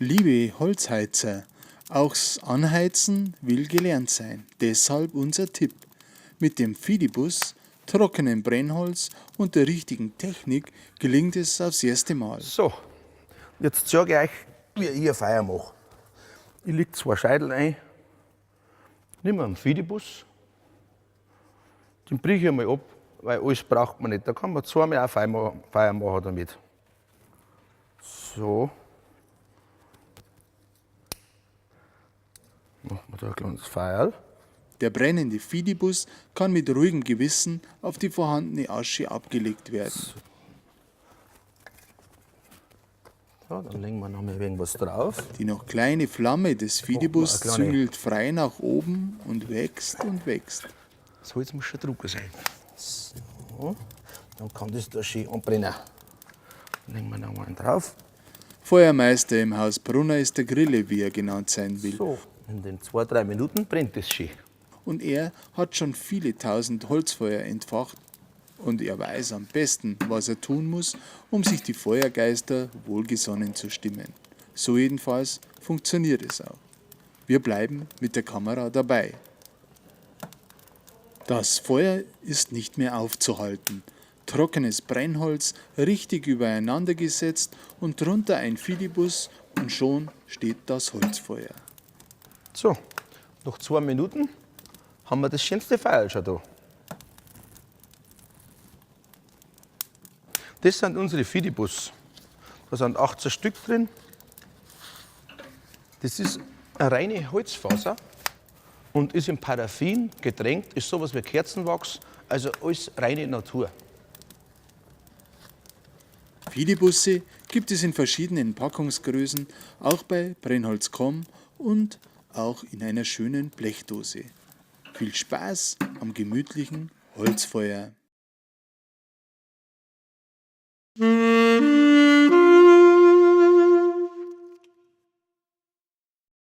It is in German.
Liebe Holzheizer, auch's Anheizen will gelernt sein. Deshalb unser Tipp. Mit dem Fidibus, trockenem Brennholz und der richtigen Technik gelingt es aufs erste Mal. So, jetzt zeige ich euch, wie ich ein Feuer mache. Ich lege 2 Scheidel ein, nehme einen Fidibus, den breche ich einmal ab, weil alles braucht man nicht. Da kann man zweimal auch Feuer machen damit. So. Machen wir da ein kleines Feuer. Der brennende Fidibus kann mit ruhigem Gewissen auf die vorhandene Asche abgelegt werden. So, dann legen wir noch mal irgendwas drauf. Die noch kleine Flamme des Fidibus Machen wir eine kleine- züngelt frei nach oben und wächst und wächst. Das Holz muss schon trocken sein. So, dann kann das da schön anbrennen. Dann legen wir noch mal einen drauf. Feuermeister im Haus Brunner ist der Grille, wie er genannt sein will. So, in den 2-3 Minuten brennt das schön. Und er hat schon viele tausend Holzfeuer entfacht und er weiß am besten, was er tun muss, um sich die Feuergeister wohlgesonnen zu stimmen. So jedenfalls funktioniert es auch. Wir bleiben mit der Kamera dabei. Das Feuer ist nicht mehr aufzuhalten. Trockenes Brennholz richtig übereinander gesetzt und drunter ein Fidibus und schon steht das Holzfeuer. So, nach 2 Minuten haben wir das schönste Feuer schon da. Das sind unsere Fidibus. Da sind 18 Stück drin. Das ist eine reine Holzfaser und ist in Paraffin getränkt, ist sowas wie Kerzenwachs, also alles reine Natur. Fidibusse gibt es in verschiedenen Packungsgrößen, auch bei Brennholz.com und auch in einer schönen Blechdose. Viel Spaß am gemütlichen Holzfeuer.